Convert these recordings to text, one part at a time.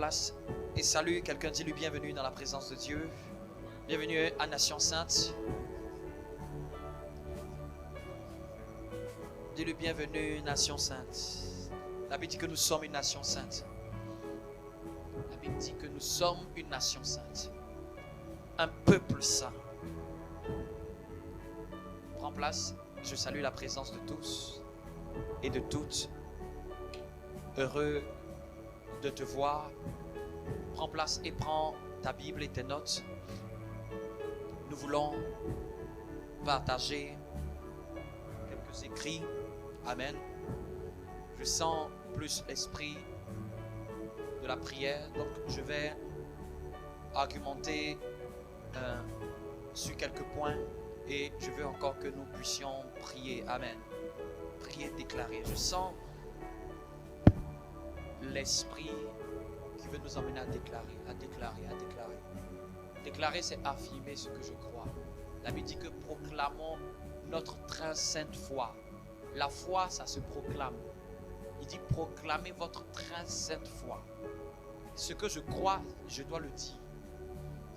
place et salue quelqu'un. Dis-lui bienvenue dans la présence de Dieu. Bienvenue à Nation Sainte. Dis-lui bienvenue, Nation Sainte. La Bible dit que nous sommes une nation sainte. La Bible dit que nous sommes une nation sainte. Un peuple saint. Prends place. Je salue la présence de tous et de toutes. Heureux de te voir. Prends place et prends ta Bible et tes notes. Nous voulons partager quelques écrits. Amen. Je sens plus l'esprit de la prière. Donc je vais argumenter sur quelques points. Et je veux encore que nous puissions prier. Amen. Prier, déclarer. Je sens l'esprit qui veut nous emmener à déclarer, à déclarer, à déclarer. Déclarer, c'est affirmer ce que je crois. La Bible dit que proclamons notre très sainte foi. La foi, ça se proclame. Il dit proclamez votre très sainte foi. Ce que je crois, je dois le dire.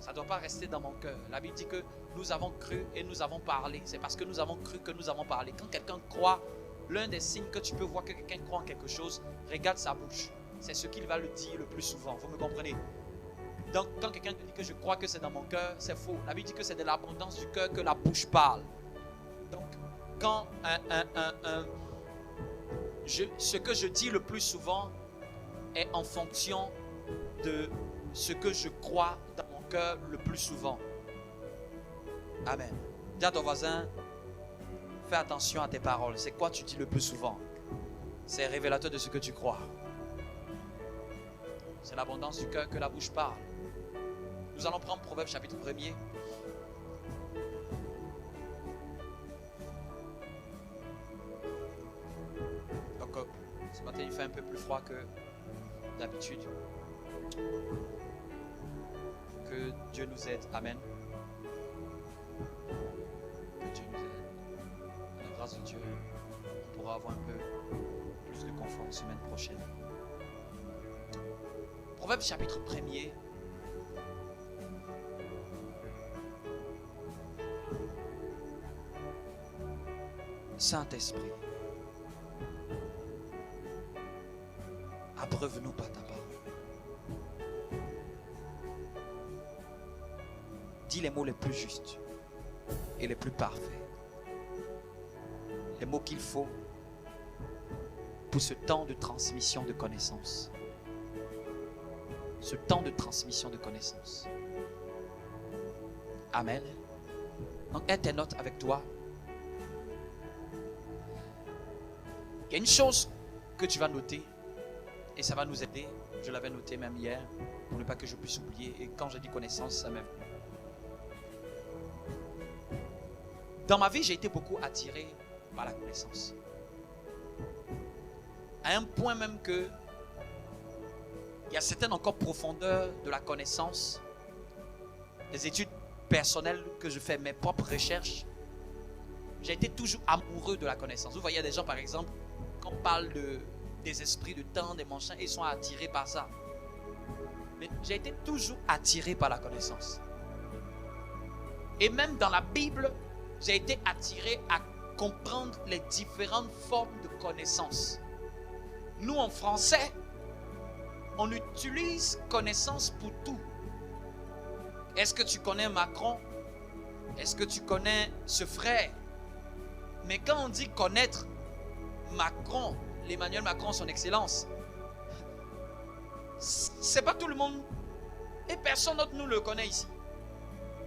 Ça ne doit pas rester dans mon cœur. La Bible dit que nous avons cru et nous avons parlé. C'est parce que nous avons cru que nous avons parlé. Quand quelqu'un croit, l'un des signes que tu peux voir que quelqu'un croit en quelque chose, regarde sa bouche. C'est ce qu'il va le dire le plus souvent. Vous me comprenez? Donc, quand quelqu'un te dit que je crois que c'est dans mon cœur, c'est faux. La Bible dit que c'est de l'abondance du cœur que la bouche parle. Donc, quand ce que je dis le plus souvent est en fonction de ce que je crois dans mon cœur le plus souvent. Amen. Dis à ton voisin, fais attention à tes paroles. C'est quoi tu dis le plus souvent? C'est révélateur de ce que tu crois. C'est l'abondance du cœur que la bouche parle. Nous allons prendre Proverbe chapitre 1er. Donc, ce matin, il fait un peu plus froid que d'habitude. Que Dieu nous aide. Amen. Que Dieu nous aide. À la grâce de Dieu, on pourra avoir un peu plus de confort la semaine prochaine. Proverbe chapitre 1er. Saint-Esprit, abreuve-nous par ta parole. Dis les mots les plus justes et les plus parfaits. Les mots qu'il faut pour ce temps de transmission de connaissances. Ce temps de transmission de connaissances. Amen. Donc, aie tes notes avec toi. Il y a une chose que tu vas noter et ça va nous aider. Je l'avais noté même hier pour ne pas que je puisse oublier. Et quand je dis connaissance, ça m'est venu. Dans ma vie, j'ai été beaucoup attiré par la connaissance. À un point même que il y a certaines encore profondeurs de la connaissance, les études personnelles que je fais, mes propres recherches. J'ai été toujours amoureux de la connaissance. Vous voyez, il y a des gens, par exemple, quand on parle des esprits de temps, des machins, ils sont attirés par ça. Mais j'ai été toujours attiré par la connaissance. Et même dans la Bible, j'ai été attiré à comprendre les différentes formes de connaissance. Nous, en français, on utilise connaissance pour tout. Est-ce que tu connais Macron? Est-ce que tu connais ce frère? Mais quand on dit connaître Macron, l'Emmanuel Macron, son excellence, c'est pas tout le monde et personne d'autre nous le connaît ici.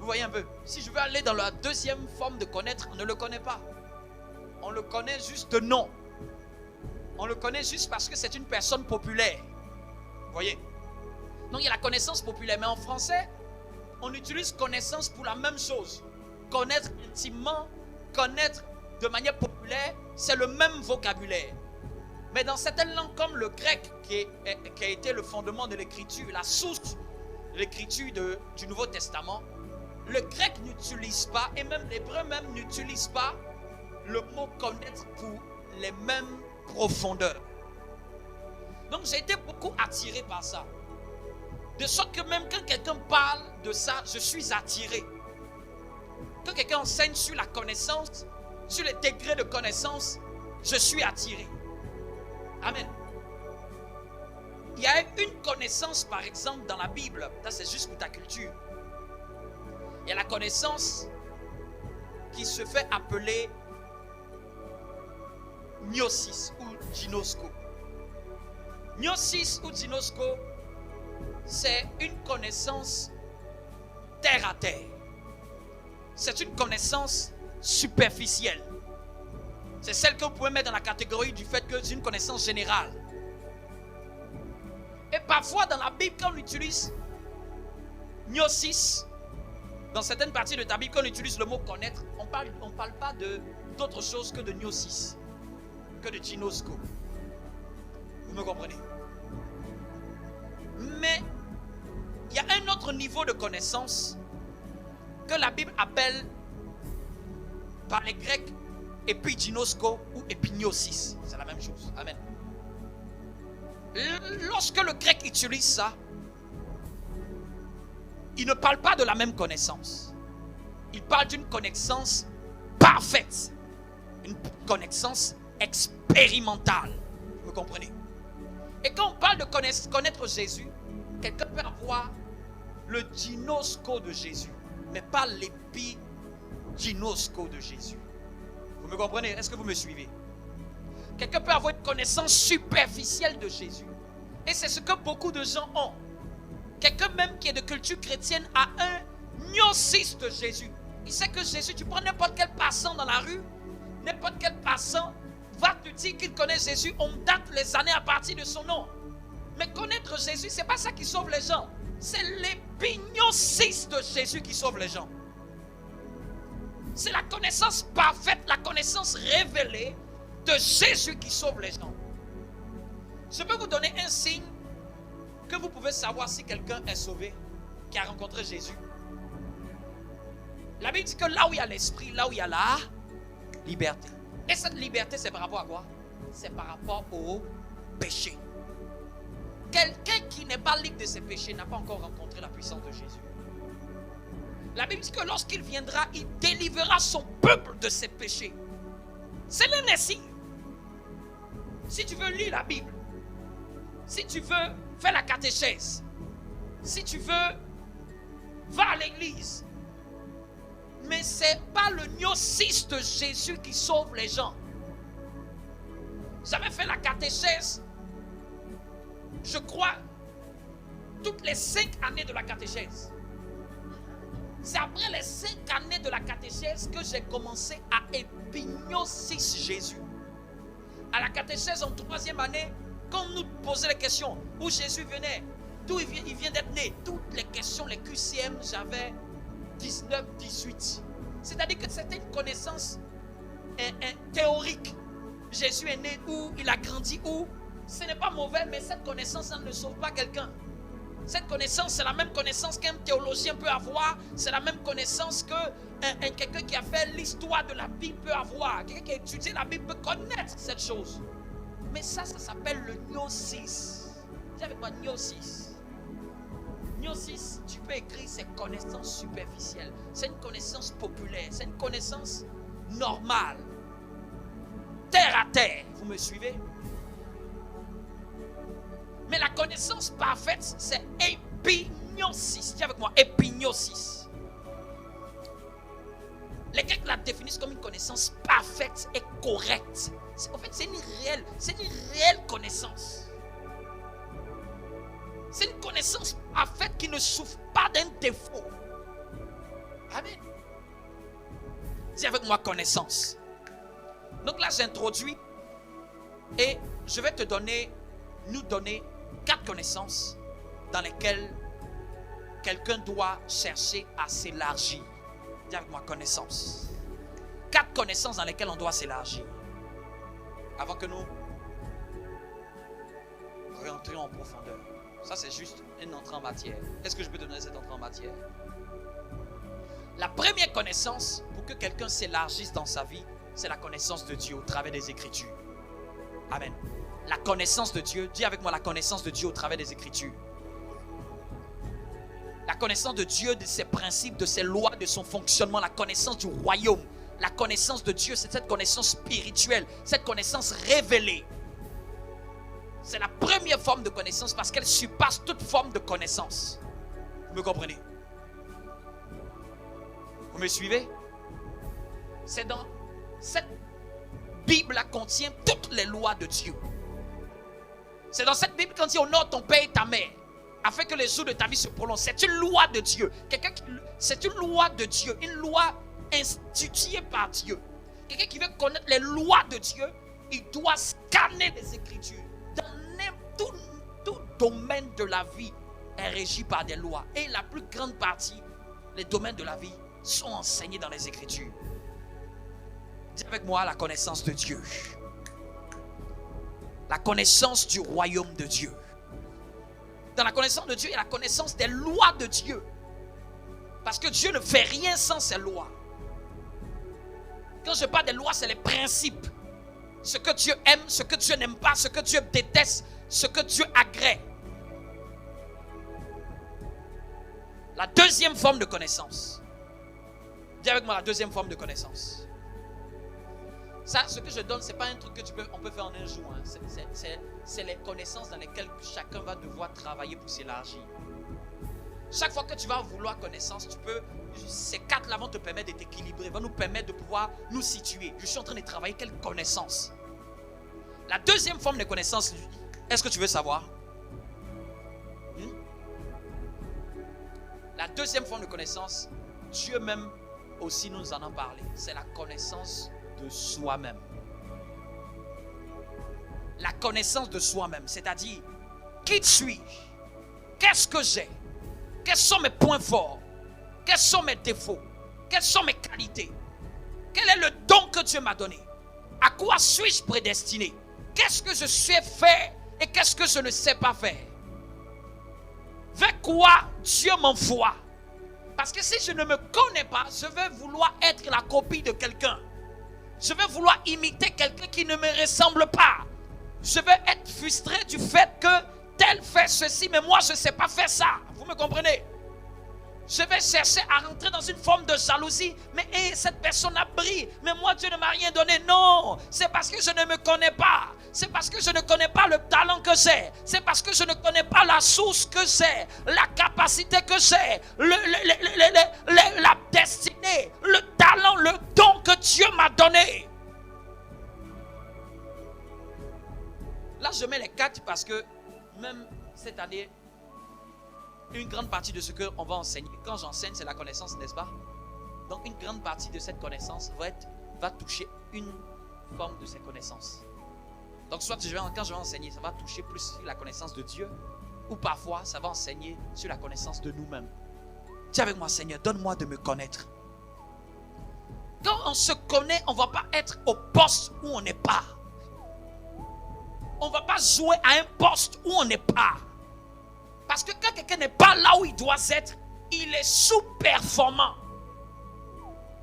Vous voyez un peu, si je veux aller dans la deuxième forme de connaître, on ne le connaît pas. On le connaît juste de nom. On le connaît juste parce que c'est une personne populaire. Vous voyez? Donc il y a la connaissance populaire, mais en français, on utilise connaissance pour la même chose. Connaître intimement, connaître de manière populaire, c'est le même vocabulaire. Mais dans certaines langues comme le grec, qui a été le fondement de l'écriture, la source de l'écriture du Nouveau Testament, le grec n'utilise pas, et même l'hébreu même n'utilise pas le mot connaître pour les mêmes profondeurs. Donc j'ai été beaucoup attiré par ça. De sorte que même quand quelqu'un parle de ça, je suis attiré. Quand quelqu'un enseigne sur la connaissance, sur les degrés de connaissance, je suis attiré. Amen. Il y a une connaissance, par exemple, dans la Bible. Ça, c'est juste pour ta culture. Il y a la connaissance qui se fait appeler gnosis ou ginosko. Gnosis ou ginosko, c'est une connaissance terre à terre. C'est une connaissance superficielle. C'est celle que vous pouvez mettre dans la catégorie du fait que c'est une connaissance générale. Et parfois dans la Bible, quand on utilise gnosis, dans certaines parties de ta Bible, quand on utilise le mot connaître, on parle pas d'autre chose que de gnosis, que de ginosko. Vous me comprenez? Mais il y a un autre niveau de connaissance que la Bible appelle par les Grecs epiginosko ou epignosis. C'est la même chose. Amen. Lorsque le grec utilise ça, il ne parle pas de la même connaissance. Il parle d'une connaissance parfaite. Une connaissance expérimentale. Vous me comprenez? Et quand on parle de connaître Jésus, quelqu'un peut avoir le ginosko de Jésus, mais pas l'épiginosko de Jésus. Vous me comprenez? Est-ce que vous me suivez? Quelqu'un peut avoir une connaissance superficielle de Jésus. Et c'est ce que beaucoup de gens ont. Quelqu'un même qui est de culture chrétienne a un gnosis de Jésus. Il sait que Jésus, tu prends n'importe quel passant dans la rue, n'importe quel passant va te dire qu'il connaît Jésus, on date les années à partir de son nom. Mais connaître Jésus, c'est pas ça qui sauve les gens. C'est l'épignosis de Jésus qui sauve les gens. C'est la connaissance parfaite, la connaissance révélée de Jésus qui sauve les gens. Je peux vous donner un signe que vous pouvez savoir si quelqu'un est sauvé, qui a rencontré Jésus. La Bible dit que là où il y a l'esprit, là où il y a la liberté. Et cette liberté, c'est par rapport à quoi? C'est par rapport au péché. Quelqu'un qui n'est pas libre de ses péchés n'a pas encore rencontré la puissance de Jésus. La Bible dit que lorsqu'il viendra, il délivrera son peuple de ses péchés. C'est le signe. Si tu veux lire la Bible, si tu veux faire la catéchèse, si tu veux, va à l'église. Mais ce n'est pas le gnosis de Jésus qui sauve les gens. J'avais fait la catéchèse, je crois, toutes les 5 années de la catéchèse. C'est après les 5 années de la catéchèse que j'ai commencé à épignosis Jésus. À la catéchèse en 3e année, quand on nous posait les questions, où Jésus venait, d'où il vient d'être né, toutes les questions, les QCM, j'avais 19, 18. C'est-à-dire que c'était une connaissance théorique. Jésus est né où, il a grandi où. Ce n'est pas mauvais, mais cette connaissance ne sauve pas quelqu'un. Cette connaissance, c'est la même connaissance qu'un théologien peut avoir. C'est la même connaissance que quelqu'un qui a fait l'histoire de la Bible peut avoir. Quelqu'un qui a étudié la Bible peut connaître cette chose. Mais ça s'appelle le gnosis. Dis avec moi, gnosis. Gnosis, tu peux écrire, c'est connaissance superficielle. C'est une connaissance populaire. C'est une connaissance normale. Terre à terre. Vous me suivez? Mais la connaissance parfaite, c'est épignosis. Dis avec moi, épignosis. Les Grecs la définissent comme une connaissance parfaite et correcte. En fait, c'est une réelle connaissance. C'est une connaissance parfaite qui ne souffre pas d'un défaut. Amen. Dis avec moi, connaissance. Donc là, j'introduis et je vais nous donner 4 connaissances dans lesquelles quelqu'un doit chercher à s'élargir. Dis avec moi, connaissance. 4 connaissances dans lesquelles on doit s'élargir. Avant que nous rentrions en profondeur. Ça, c'est juste une entrée en matière. Est-ce que je peux donner cette entrée en matière? La première connaissance pour que quelqu'un s'élargisse dans sa vie, c'est la connaissance de Dieu au travers des Écritures. Amen. La connaissance de Dieu, dis avec moi la connaissance de Dieu au travers des Écritures. La connaissance de Dieu, de ses principes, de ses lois, de son fonctionnement, la connaissance du royaume. La connaissance de Dieu, c'est cette connaissance spirituelle, cette connaissance révélée. C'est la première forme de connaissance parce qu'elle surpasse toute forme de connaissance. Vous me comprenez? Vous me suivez? C'est dans cette Bible-là contient toutes les lois de Dieu. C'est dans cette Bible qu'on dit honore ton père et ta mère, afin que les jours de ta vie se prolongent. C'est une loi de Dieu. C'est une loi de Dieu, une loi instituée par Dieu. Quelqu'un qui veut connaître les lois de Dieu, il doit scanner les Écritures. Dans tout domaine de la vie est régi par des lois. Et la plus grande partie, les domaines de la vie, sont enseignés dans les Écritures. Dis avec moi la connaissance de Dieu. La connaissance du royaume de Dieu. Dans la connaissance de Dieu, il y a la connaissance des lois de Dieu. Parce que Dieu ne fait rien sans ses lois. Quand je parle des lois, c'est les principes. Ce que Dieu aime, ce que Dieu n'aime pas, ce que Dieu déteste, ce que Dieu agrée. La deuxième forme de connaissance. Dis avec moi la deuxième forme de connaissance. Ça, ce que je donne, ce n'est pas un truc que on peut faire en un jour. Hein. C'est les connaissances dans lesquelles chacun va devoir travailler pour s'élargir. Chaque fois que tu vas vouloir connaissance, ces quatre-là vont te permettre de t'équilibrer, vont nous permettre de pouvoir nous situer. Je suis en train de travailler quelle connaissance? La deuxième forme de connaissance, est-ce que tu veux savoir? La deuxième forme de connaissance, Dieu même aussi nous en a parlé. C'est la connaissance de soi-même. La connaissance de soi-même, c'est-à-dire, qui suis-je? Qu'est-ce que j'ai? Quels sont mes points forts? Quels sont mes défauts? Quelles sont mes qualités? Quel est le don que Dieu m'a donné? À quoi suis-je prédestiné? Qu'est-ce que je sais faire et qu'est-ce que je ne sais pas faire? Vers quoi Dieu m'envoie? Parce que si je ne me connais pas, je vais vouloir être la copie de quelqu'un. Je vais vouloir imiter quelqu'un qui ne me ressemble pas. Je vais être frustré du fait que tel fait ceci, mais moi je ne sais pas faire ça. Vous me comprenez? Je vais chercher à rentrer dans une forme de jalousie. Mais cette personne a brillé. Mais moi Dieu ne m'a rien donné. Non, c'est parce que je ne me connais pas. C'est parce que je ne connais pas le talent que j'ai. C'est parce que je ne connais pas la source que j'ai. La capacité que j'ai. La destinée. Le talent, le don que Dieu m'a donné. Là je mets les quatre parce que même cette année, une grande partie de ce qu'on va enseigner, quand j'enseigne, c'est la connaissance, n'est-ce pas? Donc une grande partie de cette connaissance va toucher une forme de ces connaissances. Donc soit quand je vais enseigner, ça va toucher plus sur la connaissance de Dieu, ou parfois ça va enseigner sur la connaissance de nous-mêmes. Dis avec moi, Seigneur, donne-moi de me connaître. Quand on se connaît, on ne va pas être au poste où on n'est pas. On ne va pas jouer à un poste où on n'est pas. Parce que quand quelqu'un n'est pas là où il doit être, il est sous-performant.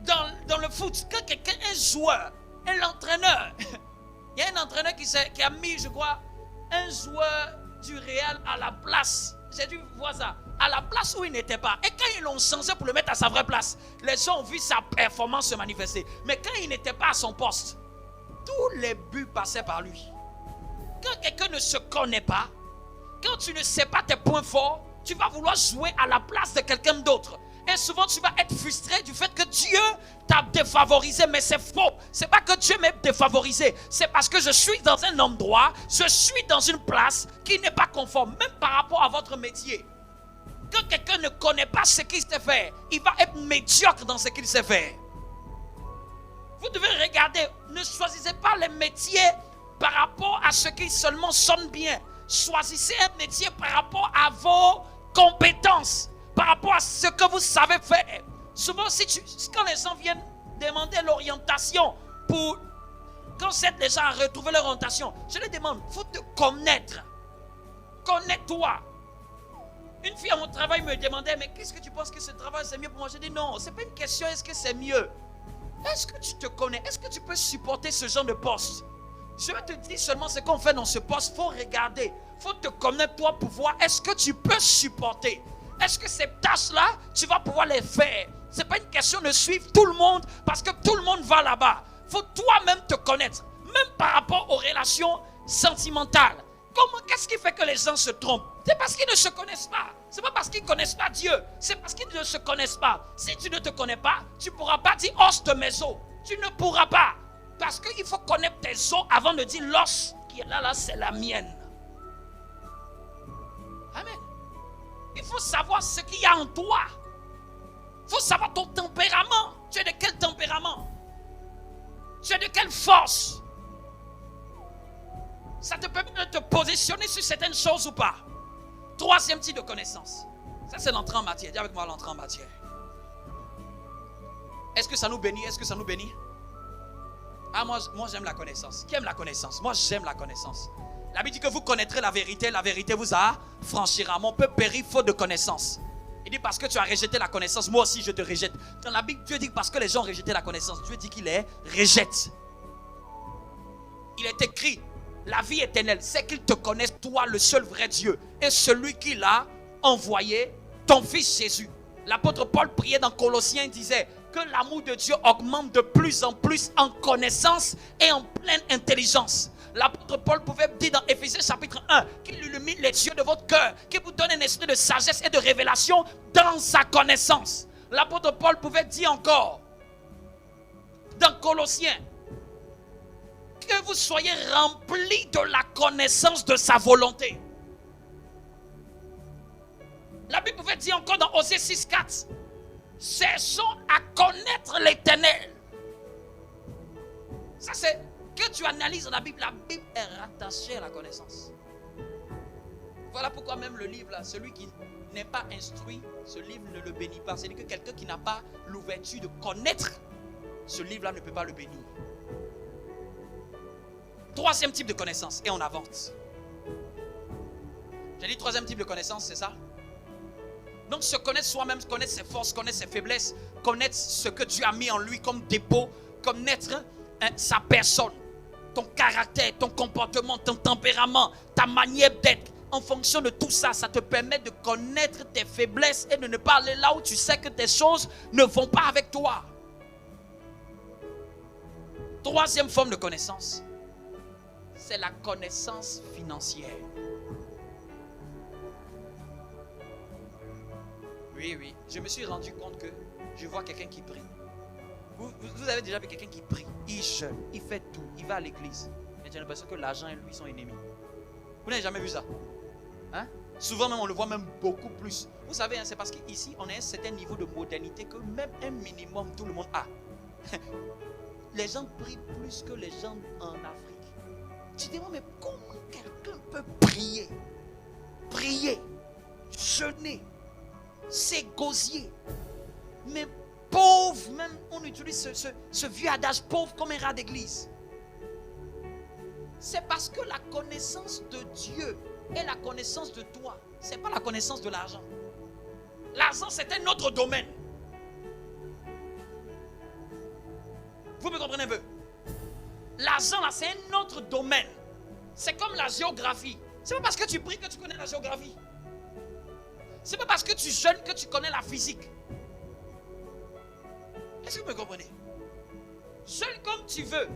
Dans le foot, quand quelqu'un est joueur, un entraîneur, il y a un entraîneur qui a mis, je crois, un joueur du Real à la place. J'ai dû voir ça. À la place où il n'était pas. Et quand ils l'ont changé pour le mettre à sa vraie place, les gens ont vu sa performance se manifester. Mais quand il n'était pas à son poste, tous les buts passaient par lui. Quand quelqu'un ne se connaît pas, quand tu ne sais pas tes points forts, tu vas vouloir jouer à la place de quelqu'un d'autre. Et souvent tu vas être frustré du fait que Dieu t'a défavorisé. Mais c'est faux. C'est pas que Dieu m'a défavorisé. C'est parce que je suis dans un endroit, je suis dans une place qui n'est pas conforme. Même par rapport à votre métier. Quand quelqu'un ne connaît pas ce qu'il sait faire, il va être médiocre dans ce qu'il sait faire. Vous devez regarder. Ne choisissez pas les métiers par rapport à ce qui seulement sonne bien. Choisissez un métier par rapport à vos compétences, par rapport à ce que vous savez faire. Souvent, quand les gens viennent demander l'orientation quand j'aide les gens à retrouver leur orientation, je leur demande, il faut te connaître. Connais-toi. Une fille à mon travail me demandait, mais qu'est-ce que tu penses que ce travail c'est mieux pour moi? Je dis non, ce n'est pas une question, est-ce que c'est mieux? Est-ce que tu te connais? Est-ce que tu peux supporter ce genre de poste? Je vais te dire seulement ce qu'on fait dans ce poste. Il faut regarder. Il faut te connaître toi pour voir est-ce que tu peux supporter. Est-ce que ces tâches-là, tu vas pouvoir les faire? Ce n'est pas une question de suivre tout le monde parce que tout le monde va là-bas. Il faut toi-même te connaître, même par rapport aux relations sentimentales. Qu'est-ce qui fait que les gens se trompent? C'est parce qu'ils ne se connaissent pas. Ce n'est pas parce qu'ils ne connaissent pas Dieu. C'est parce qu'ils ne se connaissent pas. Si tu ne te connais pas, tu ne pourras pas dire os de mes os. Tu ne pourras pas. Parce qu'il faut connaître tes os avant de dire l'os qui est là, c'est la mienne. Amen. Il faut savoir ce qu'il y a en toi. Il faut savoir ton tempérament. Tu es de quel tempérament? Tu es de quelle force? Ça te permet de te positionner sur certaines choses ou pas? Troisième type de connaissance. Ça, c'est l'entrée en matière. Dis avec moi l'entrée en matière. Est-ce que ça nous bénit? Est-ce que ça nous bénit? Ah, moi j'aime la connaissance. Qui aime la connaissance? Moi, j'aime la connaissance. La Bible dit que vous connaîtrez la vérité vous affranchira. Mon peuple périt faute de connaissance. Il dit parce que tu as rejeté la connaissance, moi aussi je te rejette. Dans la Bible, Dieu dit parce que les gens ont rejeté la connaissance, Dieu dit qu'il les rejette. Il est écrit, la vie éternelle, c'est qu'ils te connaissent, toi le seul vrai Dieu, et celui qui l'a envoyé, ton fils Jésus. L'apôtre Paul priait dans Colossiens, il disait que l'amour de Dieu augmente de plus en plus en connaissance et en pleine intelligence. L'apôtre Paul pouvait dire dans Éphésiens chapitre 1 qu'il illumine les yeux de votre cœur, qu'il vous donne un esprit de sagesse et de révélation dans sa connaissance. L'apôtre Paul pouvait dire encore dans Colossiens que vous soyez remplis de la connaissance de sa volonté. La Bible pouvait dire encore dans Osée 6,4 cherchons à connaître l'Éternel. Ça c'est que tu analyses dans la Bible est rattachée à la connaissance. Voilà pourquoi même le livre là, celui qui n'est pas instruit, ce livre ne le bénit pas. C'est-à-dire que quelqu'un qui n'a pas l'ouverture de connaître, ce livre là ne peut pas le bénir. Troisième type de connaissance, et on avance. J'ai dit troisième type de connaissance, c'est ça? Donc se connaître soi-même, connaître ses forces, connaître ses faiblesses, connaître ce que Dieu a mis en lui comme dépôt, connaître sa personne, ton caractère, ton comportement, ton tempérament, ta manière d'être. En fonction de tout ça, ça te permet de connaître tes faiblesses et de ne pas aller là où tu sais que tes choses ne vont pas avec toi. Troisième forme de connaissance, c'est la connaissance financière. Oui, je me suis rendu compte que je vois quelqu'un qui prie. Vous avez déjà vu quelqu'un qui prie, il jeûne, il fait tout, il va à l'église. Mais j'ai l'impression que l'argent et lui sont ennemis. Vous n'avez jamais vu ça? Hein? Souvent même, on le voit même beaucoup plus. Vous savez, c'est parce qu'ici, on a un certain niveau de modernité que même un minimum, tout le monde a. Les gens prient plus que les gens en Afrique. Tu te demandes, mais comment quelqu'un peut prier? Prier, jeûner, s'égosier. Mais pauvre, même on utilise ce vieux adage pauvre comme un rat d'église. C'est parce que la connaissance de Dieu et la connaissance de toi, ce n'est pas la connaissance de l'argent. L'argent, c'est un autre domaine. Vous me comprenez un peu? L'argent, là, c'est un autre domaine. C'est comme la géographie. C'est pas parce que tu pries que tu connais la géographie. C'est pas parce que tu jeûnes que tu connais la physique. Est-ce que vous me comprenez? Jeûne comme tu veux.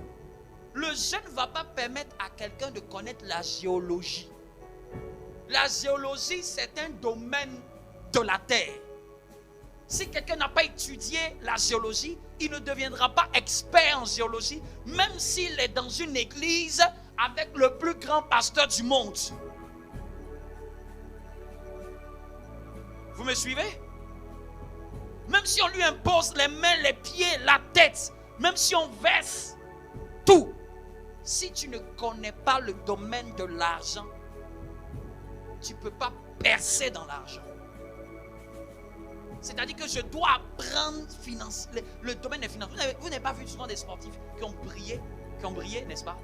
Le jeûne ne va pas permettre à quelqu'un de connaître la géologie. La géologie, c'est un domaine de la terre. Si quelqu'un n'a pas étudié la géologie, il ne deviendra pas expert en géologie, même s'il est dans une église avec le plus grand pasteur du monde. Vous me suivez? Même si on lui impose les mains, les pieds, la tête, même si on verse tout, si tu ne connais pas le domaine de l'argent, tu ne peux pas percer dans l'argent. C'est-à-dire que je dois apprendre le domaine des finances. Vous n'avez pas vu souvent des sportifs qui ont brillé, n'est-ce pas?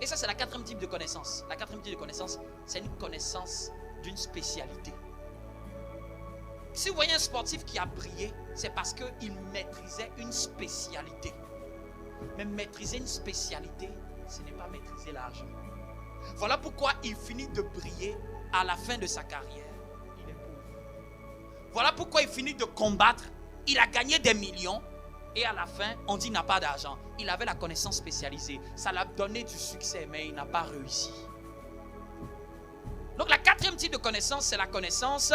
Et ça, c'est la quatrième type de connaissance. La quatrième type de connaissance, c'est une connaissance d'une spécialité. Si vous voyez un sportif qui a brillé, c'est parce qu'il maîtrisait une spécialité. Mais maîtriser une spécialité, ce n'est pas maîtriser l'argent. Voilà pourquoi il finit de briller à la fin de sa carrière. Il est pauvre. Voilà pourquoi il finit de combattre. Il a gagné des millions. Et à la fin, on dit qu'il n'a pas d'argent. Il avait la connaissance spécialisée. Ça l'a donné du succès, mais il n'a pas réussi. Donc la quatrième type de connaissance, c'est la connaissance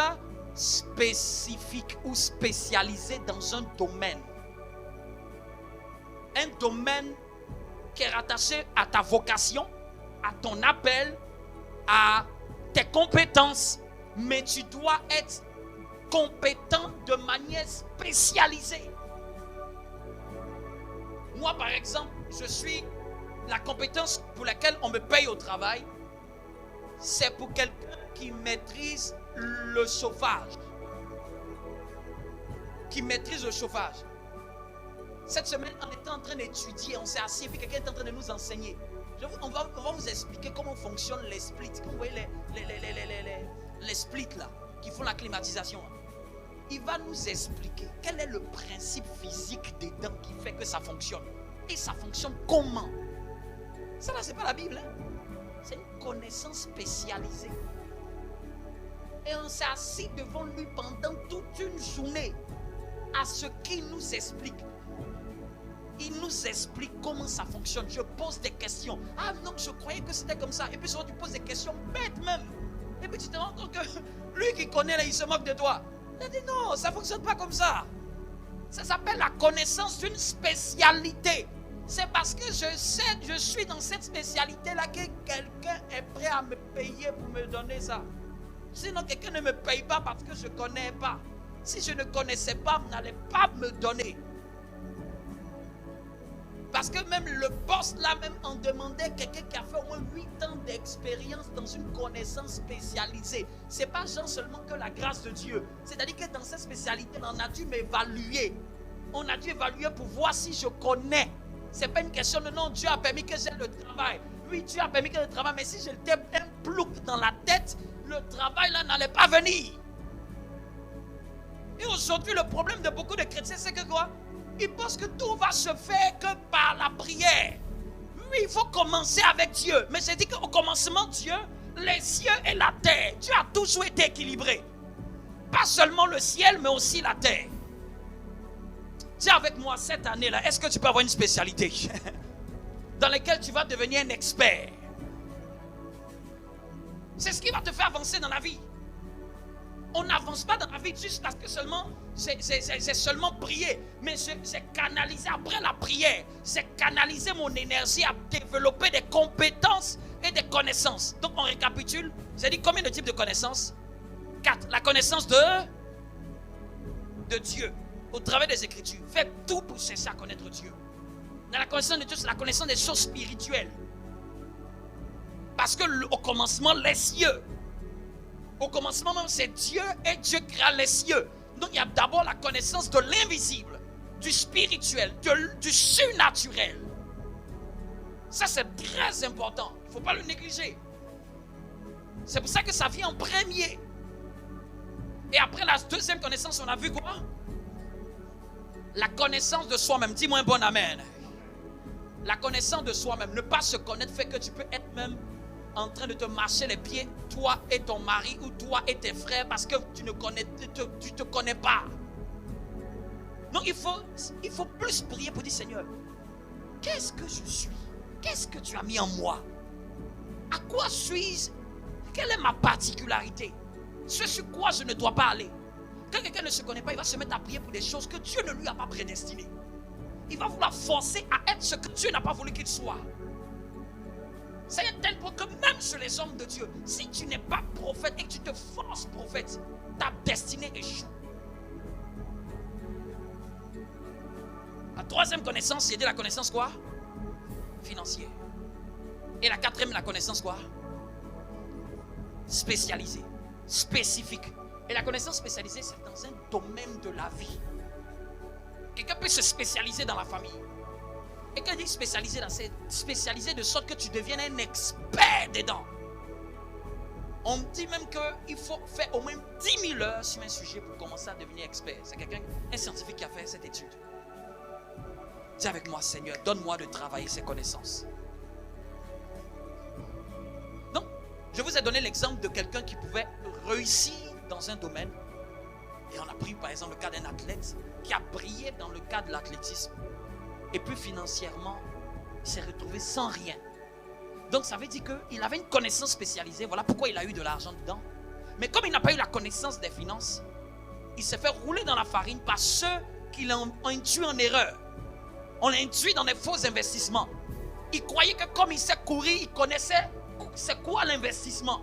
spécifique ou spécialisée dans un domaine. Un domaine qui est rattaché à ta vocation, à ton appel, à tes compétences. Mais tu dois être compétent de manière spécialisée. Moi, par exemple, je suis la compétence pour laquelle on me paye au travail, c'est pour quelqu'un qui maîtrise le chauffage. Qui maîtrise le chauffage. Cette semaine, on était en train d'étudier, on s'est assis et puis quelqu'un est en train de nous enseigner. On va vous expliquer comment fonctionnent les splits. Vous voyez les splits là, qui font la climatisation. Il va nous expliquer quel est le principe physique dedans qui fait que ça fonctionne. Et ça fonctionne comment? Ça là, c'est pas la Bible. Hein? C'est une connaissance spécialisée. Et on s'est assis devant lui pendant toute une journée à ce qu'il nous explique. Il nous explique comment ça fonctionne. Je pose des questions. Ah non, je croyais que c'était comme ça. Et puis souvent tu poses des questions bêtes même. Et puis tu te rends compte que lui qui connaît là, il se moque de toi. Il a dit non, ça ne fonctionne pas comme ça. Ça s'appelle la connaissance d'une spécialité. C'est parce que je sais, je suis dans cette spécialité-là que quelqu'un est prêt à me payer pour me donner ça. Sinon, quelqu'un ne me paye pas parce que je ne connais pas. Si je ne connaissais pas, vous n'allez pas me donner. Parce que même le boss là même en demandait quelqu'un qui a fait au moins 8 ans d'expérience dans une connaissance spécialisée. C'est pas genre seulement que la grâce de Dieu. C'est-à-dire que dans cette spécialité, on a dû m'évaluer. On a dû évaluer pour voir si je connais. C'est pas une question de non, Dieu a permis que j'ai le travail. Oui, Dieu a permis que j'ai le travail, mais si je t'ai un plouc dans la tête, le travail là n'allait pas venir. Et aujourd'hui, le problème de beaucoup de chrétiens, c'est que quoi? Ils pensent que tout va se faire que par la prière. Oui, il faut commencer avec Dieu. Mais j'ai dit qu'au commencement, Dieu, les cieux et la terre. Dieu a toujours été équilibré. Pas seulement le ciel, mais aussi la terre. Dis avec moi cette année-là, est-ce que tu peux avoir une spécialité dans laquelle tu vas devenir un expert? C'est ce qui va te faire avancer dans la vie. On n'avance pas dans la vie juste parce que seulement c'est seulement prier. Mais c'est canaliser après la prière. C'est canaliser mon énergie à développer des compétences et des connaissances. Donc on récapitule. J'ai dit combien de types de connaissances? 4. La connaissance de Dieu. Au travers des Écritures. Faites tout pour chercher à connaître Dieu. Dans la connaissance de Dieu, c'est la connaissance des choses spirituelles. Parce que au commencement, les cieux. Au commencement même, c'est Dieu et Dieu créa les cieux. Donc il y a d'abord la connaissance de l'invisible, du spirituel, du surnaturel. Ça c'est très important. Il ne faut pas le négliger. C'est pour ça que ça vient en premier. Et après la deuxième connaissance, on a vu quoi? La connaissance de soi-même. Dis-moi un bon amen. La connaissance de soi-même. Ne pas se connaître fait que tu peux être même en train de te marcher les pieds, toi et ton mari ou toi et tes frères, parce que tu te connais pas. Donc il faut plus prier pour dire Seigneur, qu'est-ce que je suis? Qu'est-ce que tu as mis en moi? À quoi suis-je? Quelle est ma particularité? Ce sur quoi je ne dois pas aller? Quand quelqu'un ne se connaît pas, il va se mettre à prier pour des choses que Dieu ne lui a pas prédestinées. Il va vouloir forcer à être ce que Dieu n'a pas voulu qu'il soit. C'est un tel point que même chez les hommes de Dieu, si tu n'es pas prophète et que tu te forces prophète, ta destinée échoue. La troisième connaissance, c'est la connaissance quoi? Financière. Et la quatrième, la connaissance quoi? Spécialisée, spécifique. Et la connaissance spécialisée, c'est dans un domaine de la vie. Quelqu'un peut se spécialiser dans la famille. Et quand il dit spécialisé, c'est spécialisé de sorte que tu deviennes un expert dedans. On dit même qu'il faut faire au moins 10 000 heures sur un sujet pour commencer à devenir expert. C'est un scientifique qui a fait cette étude. Dis avec moi, Seigneur, donne-moi de travailler ces connaissances. Donc, je vous ai donné l'exemple de quelqu'un qui pouvait réussir dans un domaine. Et on a pris par exemple le cas d'un athlète qui a brillé dans le cas de l'athlétisme. Et puis financièrement, il s'est retrouvé sans rien. Donc ça veut dire qu'il avait une connaissance spécialisée. Voilà pourquoi il a eu de l'argent dedans. Mais comme il n'a pas eu la connaissance des finances, il s'est fait rouler dans la farine par ceux qui l'ont induit en erreur. On l'a induit dans des faux investissements. Il croyait que comme il sait courir, il connaissait c'est quoi l'investissement.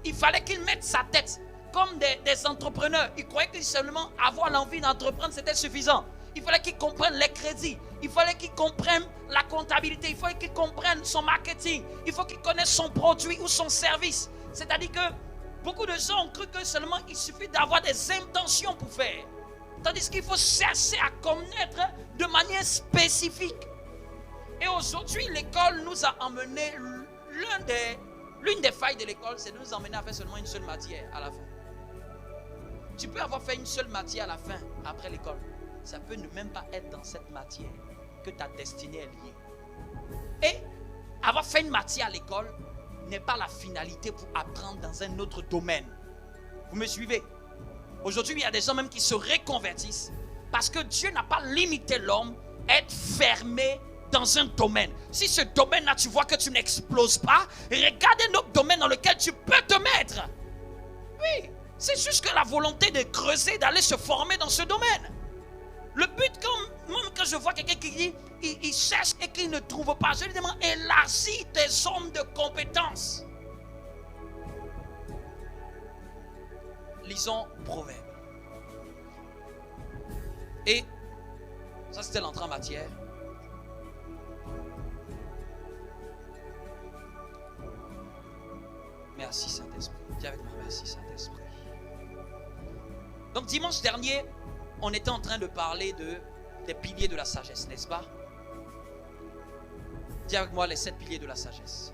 Il fallait qu'il mette sa tête comme des entrepreneurs. Il croyait que seulement avoir l'envie d'entreprendre, c'était suffisant. Il fallait qu'il comprenne les crédits. Il fallait qu'il comprenne la comptabilité. Il fallait qu'il comprenne son marketing. Il faut qu'il connaisse son produit ou son service. C'est-à-dire que beaucoup de gens ont cru que seulement il suffit d'avoir des intentions pour faire. Tandis qu'il faut chercher à connaître de manière spécifique. Et aujourd'hui, l'école nous a emmené, l'une des failles de l'école, c'est de nous emmener à faire seulement une seule matière à la fin. Tu peux avoir fait une seule matière à la fin, après l'école. Ça peut ne même pas être dans cette matière que ta destinée est liée. Et avoir fait une matière à l'école n'est pas la finalité pour apprendre dans un autre domaine. Vous me suivez? Aujourd'hui, il y a des gens même qui se reconvertissent parce que Dieu n'a pas limité l'homme à être fermé dans un domaine. Si ce domaine-là, tu vois que tu n'exploses pas, regarde un autre domaine dans lequel tu peux te mettre. Oui, c'est juste que la volonté de creuser, d'aller se former dans ce domaine. Le but, quand je vois quelqu'un qui dit, il cherche et qu'il ne trouve pas, je lui demande, élargis tes zones de compétences. Lisons Proverbes. Et ça, c'était l'entrée en matière. Merci Saint-Esprit. Dis avec moi, merci Saint-Esprit. Donc dimanche dernier, on était en train de parler des piliers de la sagesse, n'est-ce pas? Dis avec moi les 7 piliers de la sagesse.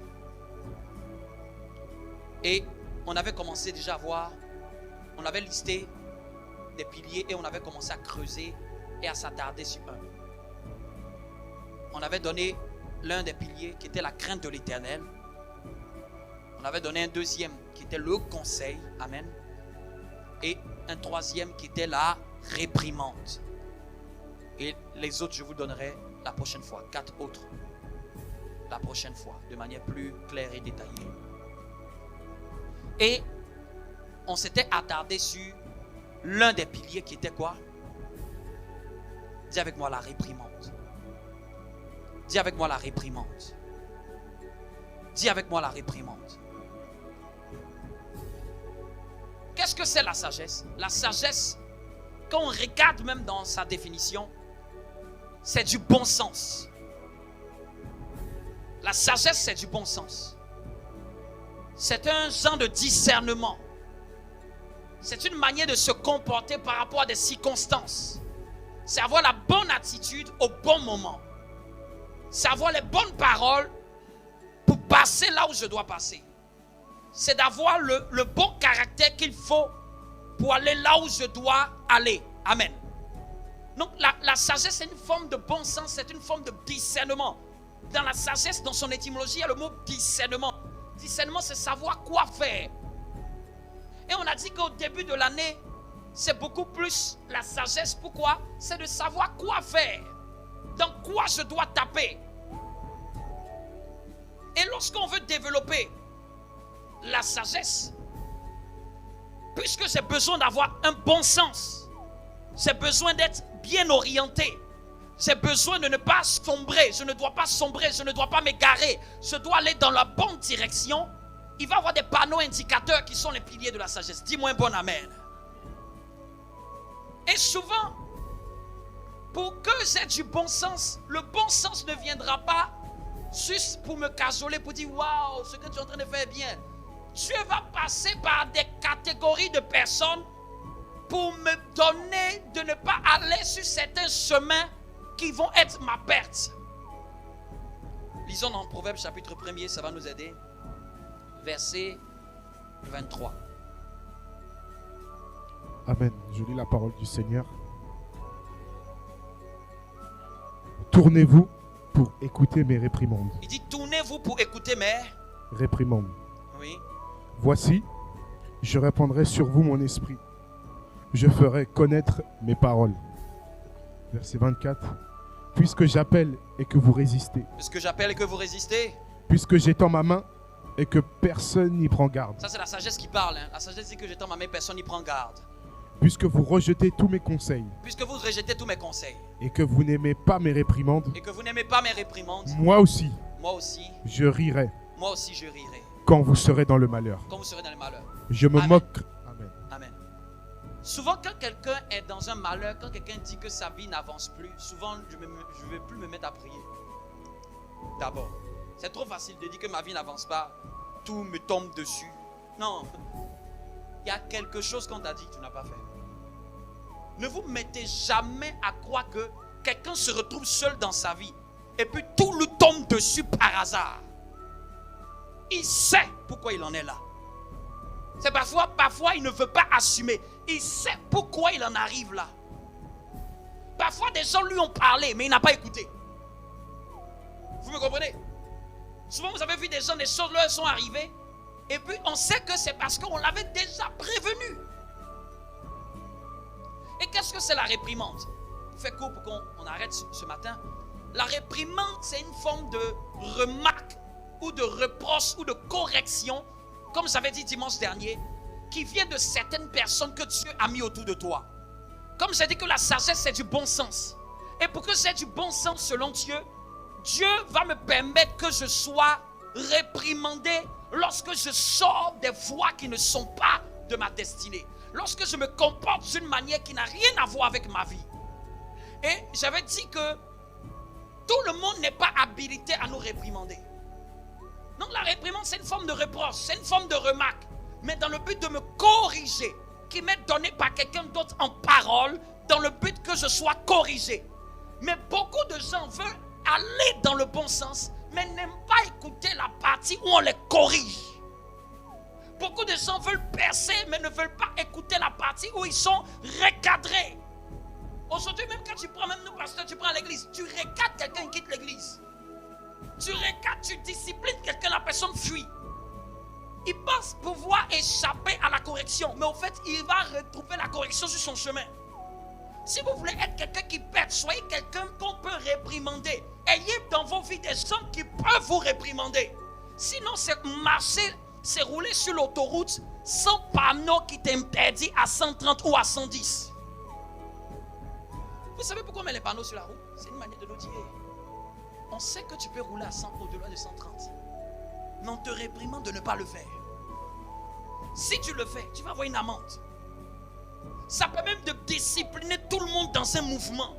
Et on avait commencé déjà à voir, on avait listé des piliers et on avait commencé à creuser et à s'attarder sur un. On avait donné l'un des piliers qui était la crainte de l'Éternel. On avait donné un deuxième qui était le conseil, amen. Et un troisième qui était la réprimande. Et les autres, je vous donnerai la prochaine fois. 4 autres. La prochaine fois, de manière plus claire et détaillée. Et on s'était attardé sur l'un des piliers qui était quoi? Dis avec moi la réprimande. Dis avec moi la réprimande. Dis avec moi la réprimande. Qu'est-ce que c'est la sagesse? La sagesse, quand on regarde même dans sa définition, c'est du bon sens. La sagesse, c'est du bon sens. C'est un genre de discernement. C'est une manière de se comporter par rapport à des circonstances. C'est avoir la bonne attitude au bon moment. C'est avoir les bonnes paroles pour passer là où je dois passer. C'est d'avoir le bon caractère qu'il faut pour aller là où je dois aller. Amen. Donc la sagesse, c'est une forme de bon sens, c'est une forme de discernement. Dans la sagesse, dans son étymologie, il y a le mot discernement. Discernement, c'est savoir quoi faire. Et on a dit qu'au début de l'année, c'est beaucoup plus la sagesse. Pourquoi? C'est de savoir quoi faire. Dans quoi je dois taper. Et lorsqu'on veut développer la sagesse, puisque j'ai besoin d'avoir un bon sens, j'ai besoin d'être bien orienté, j'ai besoin de ne pas sombrer, je ne dois pas sombrer, je ne dois pas m'égarer, je dois aller dans la bonne direction. Il va y avoir des panneaux indicateurs qui sont les piliers de la sagesse. Dis-moi un bon amen. Et souvent, pour que j'ai du bon sens, le bon sens ne viendra pas juste pour me cajoler, pour dire waouh, ce que tu es en train de faire est bien. Dieu va passer par des catégories de personnes pour me donner de ne pas aller sur certains chemins qui vont être ma perte. Lisons dans Proverbes chapitre 1er, ça va nous aider. Verset 23. Amen. Je lis la parole du Seigneur. Tournez-vous pour écouter mes réprimandes. Il dit tournez-vous pour écouter mes réprimandes. Oui. Voici, je répandrai sur vous mon esprit je ferai connaître mes paroles. Verset 24. Puisque j'appelle et que vous résistez. Puisque j'appelle et que vous résistez. Puisque j'étends ma main et que personne n'y prend garde. Ça, c'est la sagesse qui parle. Hein. La sagesse dit que j'étends ma main, personne n'y prend garde. Puisque vous rejetez tous mes conseils. Puisque vous rejetez tous mes conseils. Et que vous n'aimez pas mes réprimandes. Et que vous n'aimez pas mes réprimandes. Moi aussi. Moi aussi. Je rirai. Moi aussi, je rirai. Quand vous serez dans le malheur. Quand vous serez dans le malheur. Je me Amen. moque. Amen. Amen. Souvent, quand quelqu'un est dans un malheur, quand quelqu'un dit que sa vie n'avance plus, souvent, je ne vais plus me mettre à prier. D'abord, c'est trop facile de dire que ma vie n'avance pas, tout me tombe dessus. Non, il y a quelque chose qu'on t'a dit que tu n'as pas fait. Ne vous mettez jamais à croire que quelqu'un se retrouve seul dans sa vie et puis tout lui tombe dessus par hasard. Il sait pourquoi il en est là. C'est parfois il ne veut pas assumer. Il sait pourquoi il en arrive là. Parfois des gens lui ont parlé, mais il n'a pas écouté. Vous me comprenez? Souvent vous avez vu des gens, des choses leur sont arrivées, et puis on sait que c'est parce qu'on l'avait déjà prévenu. Et qu'est-ce que c'est la réprimande? Je fais court pour qu'on arrête ce matin. La réprimande, c'est une forme de remarque ou de reproche ou de correction, comme j'avais dit dimanche dernier, qui vient de certaines personnes que Dieu a mis autour de toi. Comme j'ai dit que la sagesse, c'est du bon sens. Et pour que c'est du bon sens selon Dieu, Dieu va me permettre que je sois réprimandé lorsque je sors des voies qui ne sont pas de ma destinée. Lorsque je me comporte d'une manière qui n'a rien à voir avec ma vie. Et j'avais dit que tout le monde n'est pas habilité à nous réprimander. Donc la réprimande, c'est une forme de reproche, c'est une forme de remarque, mais dans le but de me corriger, qui m'est donné par quelqu'un d'autre en parole, dans le but que je sois corrigé. Mais beaucoup de gens veulent aller dans le bon sens, mais n'aiment pas écouter la partie où on les corrige. Beaucoup de gens veulent percer, mais ne veulent pas écouter la partie où ils sont recadrés. Aujourd'hui, même quand tu prends, même nous pasteurs, tu prends l'église, tu recadres quelqu'un qui quitte l'église. Tu recadres, tu disciplines quelqu'un, la personne fuit. Il pense pouvoir échapper à la correction, mais au fait, il va retrouver la correction sur son chemin. Si vous voulez être quelqu'un qui pète, soyez quelqu'un qu'on peut réprimander. Ayez dans vos vies des gens qui peuvent vous réprimander. Sinon, c'est marcher, c'est rouler sur l'autoroute sans panneau qui t'interdit à 130 ou à 110. Vous savez pourquoi on met les panneaux sur la route? C'est une manière de nous dire. On sait que tu peux rouler à 100 au-delà de 130. Mais on te réprimande de ne pas le faire. Si tu le fais, tu vas avoir une amende. Ça permet même de discipliner tout le monde dans un mouvement.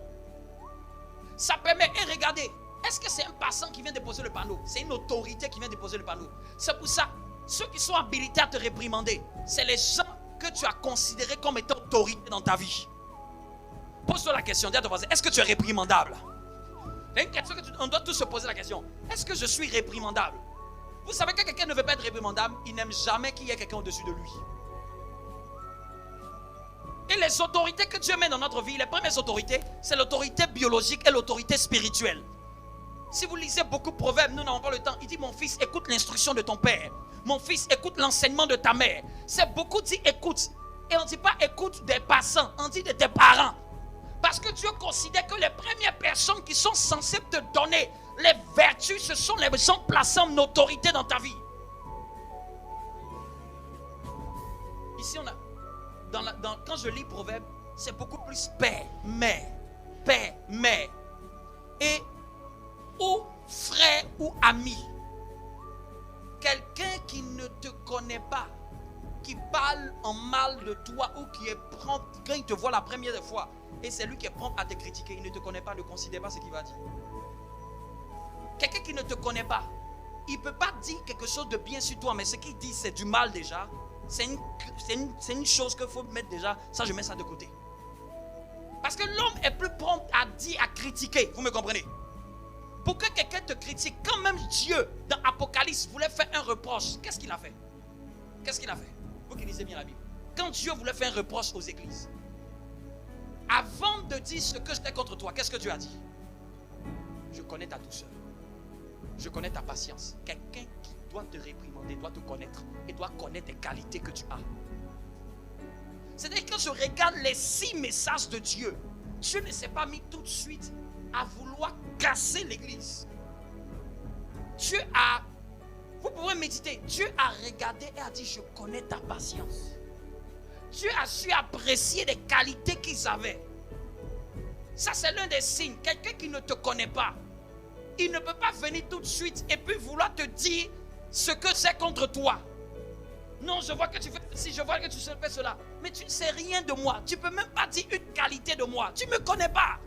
Ça permet, et regardez, est-ce que c'est un passant qui vient déposer le panneau? C'est une autorité qui vient déposer le panneau. C'est pour ça, ceux qui sont habilités à te réprimander, c'est les gens que tu as considérés comme étant autorité dans ta vie. Pose-toi la question, dis à ton voisin, est-ce que tu es réprimandable? C'est une question on doit tous se poser la question. Est-ce que je suis réprimandable? Vous savez que quelqu'un ne veut pas être réprimandable, il n'aime jamais qu'il y ait quelqu'un au-dessus de lui. Et les autorités que Dieu met dans notre vie, les premières autorités, c'est l'autorité biologique et l'autorité spirituelle. Si vous lisez beaucoup de proverbes, nous n'avons pas le temps. Il dit, mon fils, écoute l'instruction de ton père. Mon fils, écoute l'enseignement de ta mère. C'est beaucoup dit écoute. Et on ne dit pas écoute des passants, on dit de tes parents. Parce que Dieu considère que les premières personnes qui sont censées te donner les vertus, ce sont les gens placés en autorité dans ta vie. Ici, on a, quand je lis Proverbe, c'est beaucoup plus père, mère, et ou frère ou ami. Quelqu'un qui ne te connaît pas, qui parle en mal de toi ou qui est prompt, quand il te voit la première fois, et c'est lui qui est prompt à te critiquer, il ne te connaît pas, ne considère pas ce qu'il va dire. Quelqu'un qui ne te connaît pas, il ne peut pas dire quelque chose de bien sur toi, mais ce qu'il dit c'est du mal déjà. C'est une chose qu'il faut mettre déjà, ça je mets ça de côté. Parce que l'homme est plus prompt à dire, à critiquer, vous me comprenez? Pour que quelqu'un te critique, quand même Dieu, dans Apocalypse, voulait faire un reproche, qu'est-ce qu'il a fait? Qu'est-ce qu'il a fait? Vous qui lisez bien la Bible. Quand Dieu voulait faire un reproche aux églises, avant de dire ce que j'étais contre toi, qu'est-ce que Dieu a dit? Je connais ta douceur. Je connais ta patience. Quelqu'un qui doit te réprimander, doit te connaître et doit connaître les qualités que tu as. C'est-à-dire que quand je regarde les 6 messages de Dieu, Dieu ne s'est pas mis tout de suite à vouloir casser l'église. Dieu a, vous pouvez méditer, Dieu a regardé et a dit, je connais ta patience. Dieu a su apprécier les qualités qu'ils avaient. Ça, c'est l'un des signes. Quelqu'un qui ne te connaît pas, il ne peut pas venir tout de suite et puis vouloir te dire ce que c'est contre toi. Non, je vois que tu fais ceci, je vois que tu fais cela. Mais tu ne sais rien de moi. Tu ne peux même pas dire une qualité de moi. Tu ne me connais pas.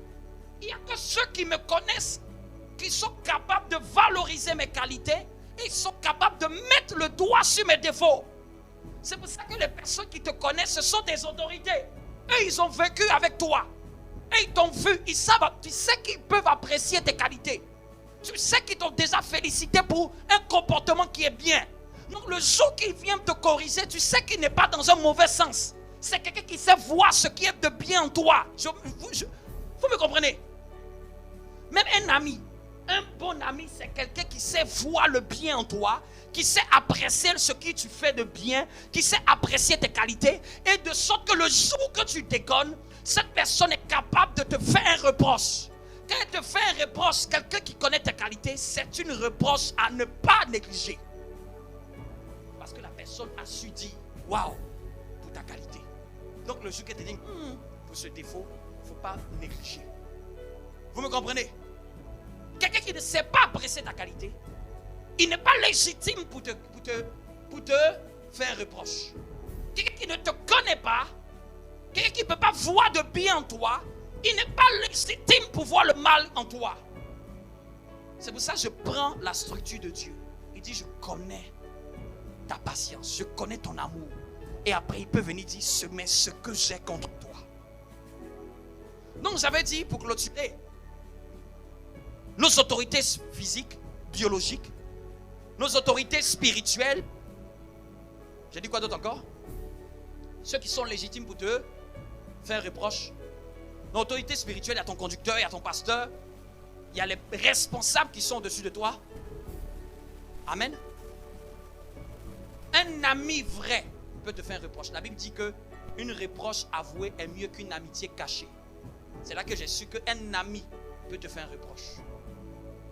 Il n'y a que ceux qui me connaissent qui sont capables de valoriser mes qualités et ils sont capables de mettre le doigt sur mes défauts. C'est pour ça que les personnes qui te connaissent, ce sont des autorités. Eux, ils ont vécu avec toi. Et ils t'ont vu, ils savent, tu sais qu'ils peuvent apprécier tes qualités. Tu sais qu'ils t'ont déjà félicité pour un comportement qui est bien. Donc le jour qu'il vient te corriger, tu sais qu'il n'est pas dans un mauvais sens. C'est quelqu'un qui sait voir ce qui est de bien en toi. Vous me comprenez? Même un ami, un bon ami, c'est quelqu'un qui sait voir le bien en toi, qui sait apprécier ce que tu fais de bien, qui sait apprécier tes qualités, et de sorte que le jour que tu déconnes, cette personne est capable de te faire un reproche. Quand elle te fait un reproche, quelqu'un qui connaît tes qualités, c'est une reproche à ne pas négliger. Parce que la personne a su dire, waouh, pour ta qualité. Donc le jour qu'elle te dit, pour ce défaut, il ne faut pas négliger. Vous me comprenez? Quelqu'un qui ne sait pas apprécier ta qualité, il n'est pas légitime pour te faire un reproche. Quelqu'un qui ne te connaît pas, quelqu'un qui ne peut pas voir de bien en toi, il n'est pas légitime pour voir le mal en toi. C'est pour ça que je prends la structure de Dieu. Il dit, je connais ta patience, je connais ton amour. Et après, il peut venir dire, mais ce que j'ai contre toi. Donc, j'avais dit, pour clôturer, nos autorités physiques, biologiques, nos autorités spirituelles, j'ai dit quoi d'autre encore? Ceux qui sont légitimes pour te faire un reproche. Nos autorités spirituelles, il y a ton conducteur, il y a ton pasteur, il y a les responsables qui sont au-dessus de toi. Amen. Un ami vrai peut te faire un reproche. La Bible dit qu'une reproche avouée est mieux qu'une amitié cachée. C'est là que j'ai su qu'un ami peut te faire un reproche.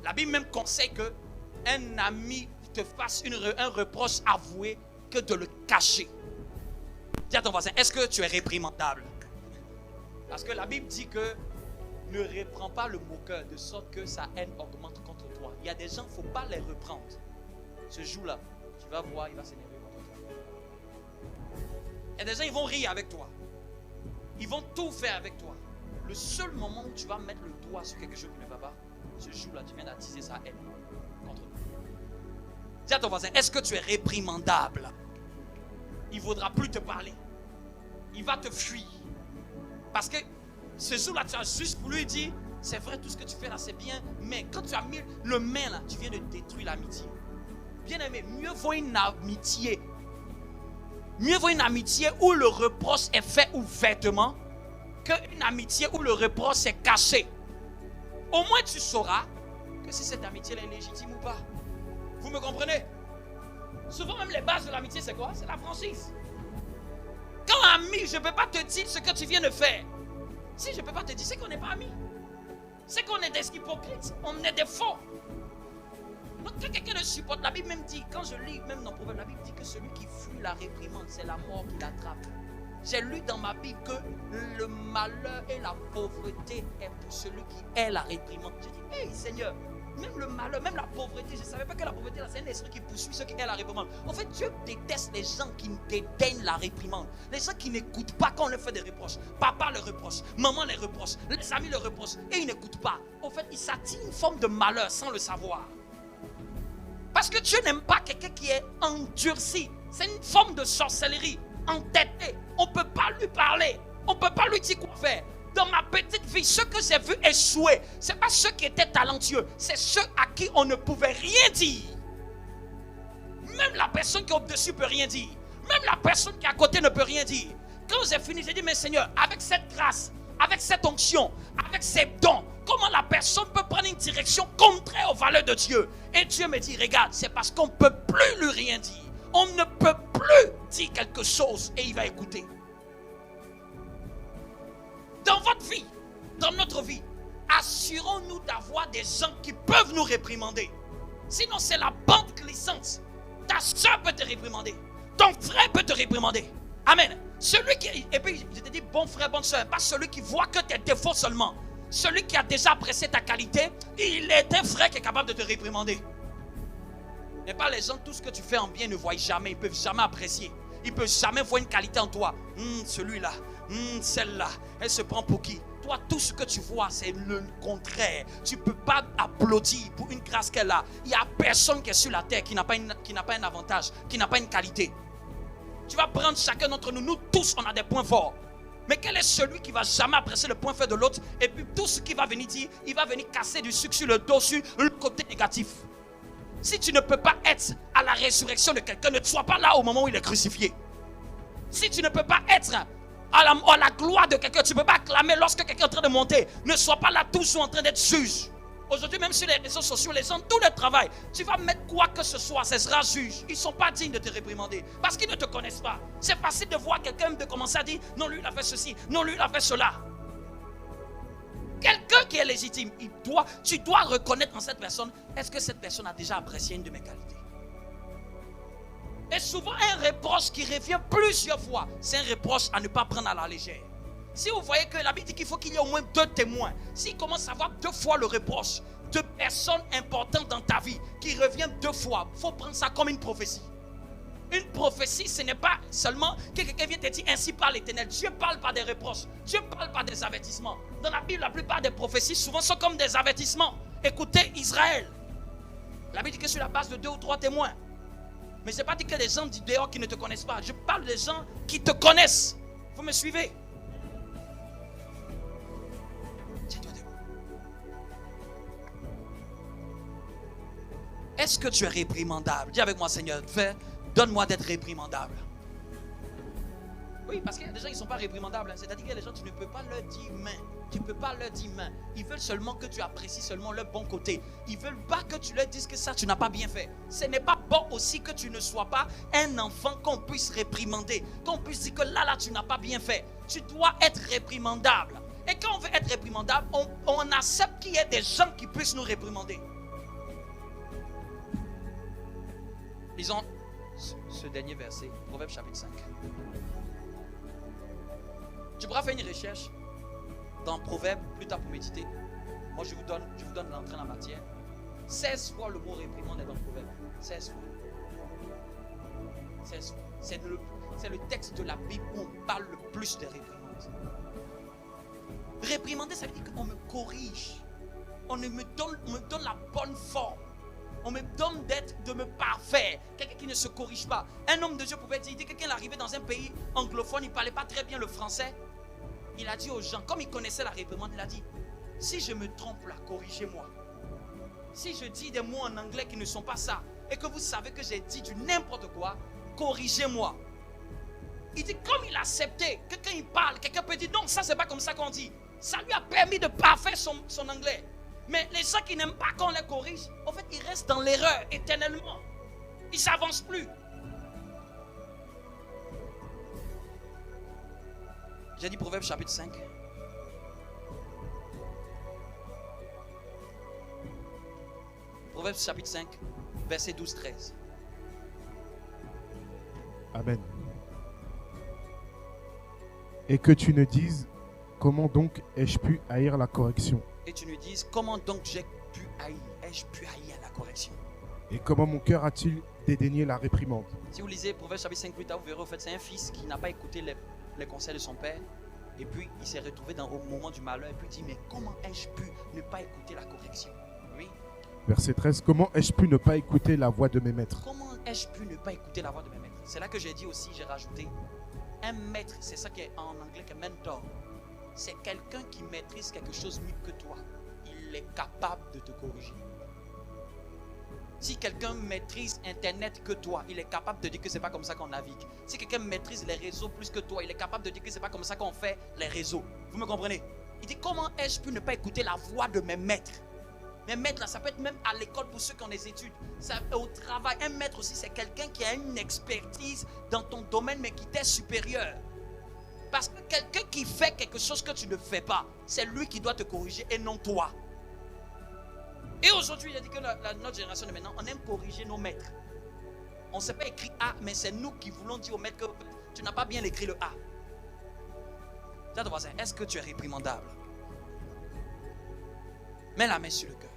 La Bible même conseille qu'un ami te fasse un reproche avoué que de le cacher. Dis à ton voisin, est-ce que tu es réprimandable? Parce que la Bible dit que ne reprends pas le moqueur de sorte que sa haine augmente contre toi. Il y a des gens, il ne faut pas les reprendre. Ce jour-là, tu vas voir, il va s'énerver contre toi. Il y a des gens, ils vont rire avec toi. Ils vont tout faire avec toi. Le seul moment où tu vas mettre le doigt sur quelque chose qui ne va pas, ce jour-là, tu viens d'attiser sa haine contre toi. Dis à ton voisin, est-ce que tu es réprimandable? Il ne voudra plus te parler. Il va te fuir. Parce que ce jour-là, tu as juste voulu dire, c'est vrai, tout ce que tu fais là, c'est bien, mais quand tu as mis le main là, tu viens de détruire l'amitié. Bien aimé, mieux vaut une amitié. Mieux vaut une amitié où le reproche est fait ouvertement qu'une amitié où le reproche est caché. Au moins tu sauras que si cette amitié est légitime ou pas. Vous me comprenez? Souvent même les bases de l'amitié c'est quoi? C'est la franchise. Quand ami, je ne peux pas te dire ce que tu viens de faire. Si je ne peux pas te dire, c'est qu'on n'est pas amis. C'est qu'on est des hypocrites. On est des faux. Donc quand quelqu'un le supporte, la Bible même dit, quand je lis même dans Proverbe, la Bible dit que celui qui fuit la réprimande, c'est la mort qui l'attrape. J'ai lu dans ma Bible que le malheur et la pauvreté est pour celui qui est la réprimande. J'ai dit, hey Seigneur, même le malheur, même la pauvreté, je ne savais pas que la pauvreté, c'est un esprit qui poursuit ceux qui est la réprimande. En fait, Dieu déteste les gens qui dédaignent la réprimande. Les gens qui n'écoutent pas quand on leur fait des reproches. Papa le reproche, maman les reproche, les amis le reprochent et ils n'écoutent pas. En fait, ils s'attirent une forme de malheur sans le savoir. Parce que Dieu n'aime pas quelqu'un qui est endurci. C'est une forme de sorcellerie, entêté. On ne peut pas lui parler. On ne peut pas lui dire quoi faire. Dans ma petite vie, ceux que j'ai vus échouer, ce n'est pas ceux qui étaient talentueux. C'est ceux à qui on ne pouvait rien dire. Même la personne qui est au-dessus ne peut rien dire. Même la personne qui est à côté ne peut rien dire. Quand j'ai fini, j'ai dit, mais Seigneur, avec cette grâce, avec cette onction, avec ces dons, comment la personne peut prendre une direction contraire aux valeurs de Dieu? Et Dieu me dit, regarde, c'est parce qu'on ne peut plus lui rien dire. On ne peut plus dire quelque chose et il va écouter. Dans votre vie, dans notre vie, assurons-nous d'avoir des gens qui peuvent nous réprimander. Sinon, c'est la bande glissante. Ta soeur peut te réprimander. Ton frère peut te réprimander. Amen. Celui qui, et puis je te dis bon frère, bonne soeur, pas celui qui voit que tes défauts seulement. Celui qui a déjà apprécié ta qualité, il est un frère qui est capable de te réprimander. Mais pas les gens, tout ce que tu fais en bien ne voient jamais, ils ne peuvent jamais apprécier. Ils ne peuvent jamais voir une qualité en toi. Celui-là, celle-là, elle se prend pour qui? Toi, tout ce que tu vois, c'est le contraire. Tu ne peux pas applaudir pour une grâce qu'elle a. Il n'y a personne qui est sur la terre qui n'a pas un avantage, qui n'a pas une qualité. Tu vas prendre chacun d'entre nous. Nous tous, on a des points forts. Mais quel est celui qui ne va jamais apprécier le point faible de l'autre? Et puis tout ce qu'il va venir dire, il va venir casser du sucre sur le dos, sur le côté négatif. Si tu ne peux pas être à la résurrection de quelqu'un, ne sois pas là au moment où il est crucifié. Si tu ne peux pas être à la gloire de quelqu'un, tu ne peux pas acclamer lorsque quelqu'un est en train de monter. Ne sois pas là toujours en train d'être juge. Aujourd'hui, même sur les réseaux sociaux, les gens, tout le travail, tu vas mettre quoi que ce soit, ce sera juge. Ils ne sont pas dignes de te réprimander parce qu'ils ne te connaissent pas. C'est facile de voir quelqu'un de commencer à dire non, lui il a fait ceci, non, lui il a fait cela. Quelqu'un qui est légitime, tu dois reconnaître en cette personne, est-ce que cette personne a déjà apprécié une de mes qualités? Et souvent, un reproche qui revient plusieurs fois, c'est un reproche à ne pas prendre à la légère. Si vous voyez que la Bible dit qu'il faut qu'il y ait au moins 2 témoins, s'il commence à avoir 2 fois le reproche, 2 personnes importantes dans ta vie qui reviennent 2 fois, il faut prendre ça comme une prophétie. Une prophétie, ce n'est pas seulement que quelqu'un vient te dire ainsi parle l'Éternel. Dieu parle par des reproches. Dieu parle par des avertissements. Dans la Bible, la plupart des prophéties souvent sont comme des avertissements. Écoutez Israël. La Bible dit que sur la base de 2 ou 3 témoins. Mais ce n'est pas dit que des gens du dehors qui ne te connaissent pas. Je parle des gens qui te connaissent. Vous me suivez? Est-ce que tu es réprimandable? Dis avec moi, Seigneur, donne-moi d'être réprimandable. Oui, parce qu'il y a des gens qui ne sont pas réprimandables. C'est-à-dire qu'il y a des gens, tu ne peux pas leur dire main. Tu ne peux pas leur dire main. Ils veulent seulement que tu apprécies seulement leur bon côté. Ils ne veulent pas que tu leur dises que ça, tu n'as pas bien fait. Ce n'est pas bon aussi que tu ne sois pas un enfant qu'on puisse réprimander. Qu'on puisse dire que là, tu n'as pas bien fait. Tu dois être réprimandable. Et quand on veut être réprimandable, on accepte qu'il y ait des gens qui puissent nous réprimander. Lisons ce dernier verset, Proverbe chapitre 5. Tu pourras faire une recherche dans Proverbe plus tard pour méditer. Moi, je vous donne l'entrée en matière. 16 fois le mot réprimande est dans Proverbe. 16 fois. 16 fois. C'est le texte de la Bible où on parle le plus de réprimandes. Réprimander, ça veut dire qu'on me corrige. On me donne la bonne forme. On me donne de me parfaire. Quelqu'un qui ne se corrige pas. Un homme de Dieu pouvait dire, quelqu'un arrivait dans un pays anglophone, il ne parlait pas très bien le français. Il a dit aux gens, comme il connaissait la réprimande, il a dit, si je me trompe là, corrigez-moi. Si je dis des mots en anglais qui ne sont pas ça, et que vous savez que j'ai dit du n'importe quoi, corrigez-moi. Il dit, comme il acceptait que quand il parle, quelqu'un peut dire, non, ça c'est pas comme ça qu'on dit. Ça lui a permis de parfaire son anglais. Mais les gens qui n'aiment pas qu'on les corrige, en fait, ils restent dans l'erreur éternellement. Ils ne s'avancent plus. J'ai dit Proverbe chapitre 5. Proverbe chapitre 5, verset 12-13. Amen. Et que tu ne dises, comment donc ai-je pu haïr la correction? Et tu nous dises, comment donc ai-je pu haïr la correction? Et comment mon cœur a-t-il dédaigné la réprimande? Si vous lisez Proverbe chapitre 5 plus tard, vous verrez, en fait, c'est un fils qui n'a pas écouté les conseils de son père. Et puis, il s'est retrouvé au moment du malheur. Et puis, il dit, mais comment ai-je pu ne pas écouter la correction? Oui. Verset 13, comment ai-je pu ne pas écouter la voix de mes maîtres? Comment ai-je pu ne pas écouter la voix de mes maîtres? C'est là que j'ai dit aussi, j'ai rajouté, un maître, c'est ça qui est en anglais que mentor. C'est quelqu'un qui maîtrise quelque chose mieux que toi. Il est capable de te corriger. Si quelqu'un maîtrise Internet que toi, il est capable de dire que ce n'est pas comme ça qu'on navigue. Si quelqu'un maîtrise les réseaux plus que toi, il est capable de dire que ce n'est pas comme ça qu'on fait les réseaux. Vous me comprenez? Il dit, comment ai-je pu ne pas écouter la voix de mes maîtres? Mes maîtres, là, ça peut être même à l'école pour ceux qui ont des études. Ça, au travail, un maître aussi, c'est quelqu'un qui a une expertise dans ton domaine, mais qui t'est supérieur. Parce que quelqu'un qui fait quelque chose que tu ne fais pas, c'est lui qui doit te corriger et non toi. Et aujourd'hui, il a dit que notre génération de maintenant, on aime corriger nos maîtres. On ne sait pas écrire A, mais c'est nous qui voulons dire au maître que tu n'as pas bien écrit le A. Dis à ton voisin, est-ce que tu es réprimandable? Mets la main sur le cœur.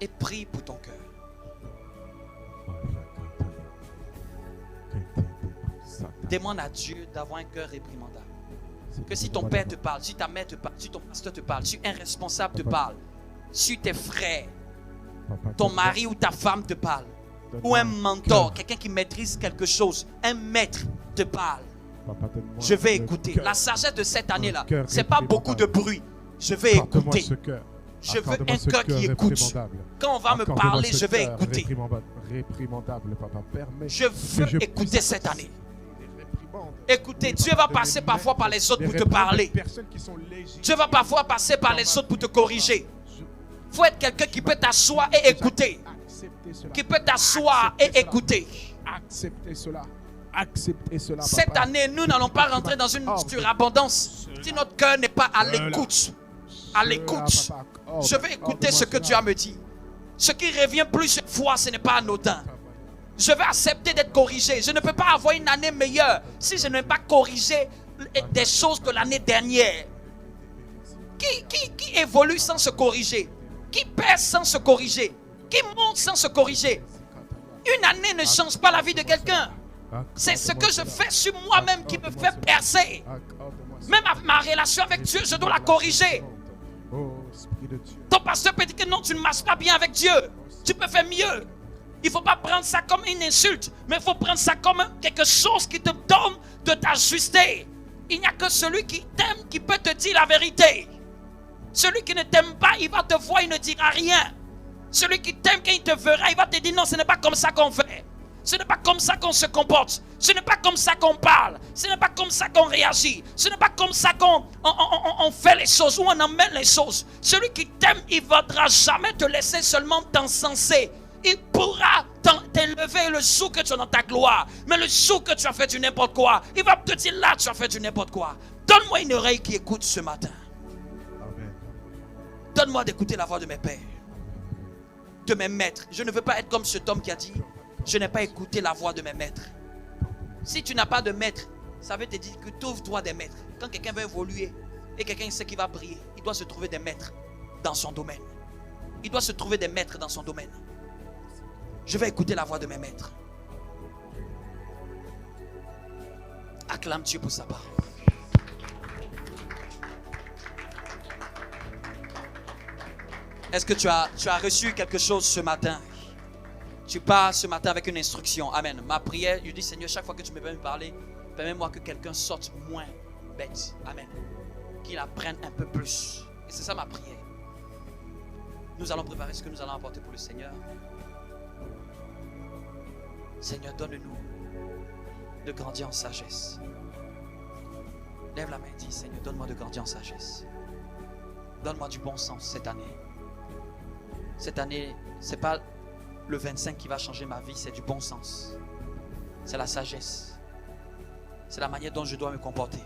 Et prie pour ton cœur. Demande à Dieu d'avoir un cœur réprimandable. Que si ton père te parle, si ta mère te parle, si ton pasteur te parle, si un responsable te parle, si tes frères, ton mari ou ta femme te parle, ou un mentor, quelqu'un qui maîtrise quelque chose, un maître te parle, je vais écouter. La sagesse de cette année-là, ce n'est pas beaucoup de bruit. Je vais écouter. Je veux un cœur qui écoute. Quand on va me parler, je vais écouter. Je veux écouter cette année. Écoutez, Dieu va passer parfois par les autres pour te parler. Dieu va parfois passer par les autres pour te corriger. Il faut être quelqu'un qui peut t'asseoir et écouter. Qui peut t'asseoir et écouter. Acceptez cela. Acceptez cela. Cette année, nous n'allons pas rentrer dans une surabondance si notre cœur n'est pas à l'écoute. À l'écoute. Je vais écouter ce que Dieu a me dit. Ce qui revient plusieurs fois, ce n'est pas anodin. Je vais accepter d'être corrigé. Je ne peux pas avoir une année meilleure si je n'ai pas corrigé des choses de l'année dernière. Qui évolue sans se corriger? Qui perd sans se corriger? Qui monte sans se corriger? Une année ne change pas la vie de quelqu'un. C'est ce que je fais sur moi-même qui me fait percer. Même ma relation avec Dieu, je dois la corriger. Ton pasteur peut dire que non, tu ne marches pas bien avec Dieu. Tu peux faire mieux. Il ne faut pas prendre ça comme une insulte, mais il faut prendre ça comme quelque chose qui te donne de t'ajuster. Il n'y a que celui qui t'aime qui peut te dire la vérité. Celui qui ne t'aime pas, il va te voir, il ne dira rien. Celui qui t'aime, quand il te verra, il va te dire non, ce n'est pas comme ça qu'on fait. Ce n'est pas comme ça qu'on se comporte. Ce n'est pas comme ça qu'on parle. Ce n'est pas comme ça qu'on réagit. Ce n'est pas comme ça qu'on fait les choses ou on emmène les choses. Celui qui t'aime, il ne voudra jamais te laisser seulement t'encenser. Il pourra t'élever le jour que tu es dans ta gloire. Mais le jour que tu as fait du n'importe quoi, il va te dire là, tu as fait du n'importe quoi. Donne-moi une oreille qui écoute ce matin. Donne-moi d'écouter la voix de mes pères, de mes maîtres. Je ne veux pas être comme cet homme qui a dit, je n'ai pas écouté la voix de mes maîtres. Si tu n'as pas de maître, ça veut te dire que trouve-toi des maîtres. Quand quelqu'un veut évoluer et quelqu'un sait qu'il va briller, il doit se trouver des maîtres dans son domaine. Il doit se trouver des maîtres dans son domaine. Je vais écouter la voix de mes maîtres. Acclame Dieu pour sa parole. Est-ce que tu as reçu quelque chose ce matin? Tu pars ce matin avec une instruction. Amen. Ma prière, je dis Seigneur, chaque fois que tu me veux me parler, permets-moi que quelqu'un sorte moins bête. Amen. Qu'il apprenne un peu plus. Et c'est ça ma prière. Nous allons préparer ce que nous allons apporter pour le Seigneur. Seigneur, donne-nous de grandir en sagesse. Lève la main et dis, Seigneur, donne-moi de grandir en sagesse. Donne-moi du bon sens cette année. Cette année, ce n'est pas le 25 qui va changer ma vie, c'est du bon sens. C'est la sagesse. C'est la manière dont je dois me comporter.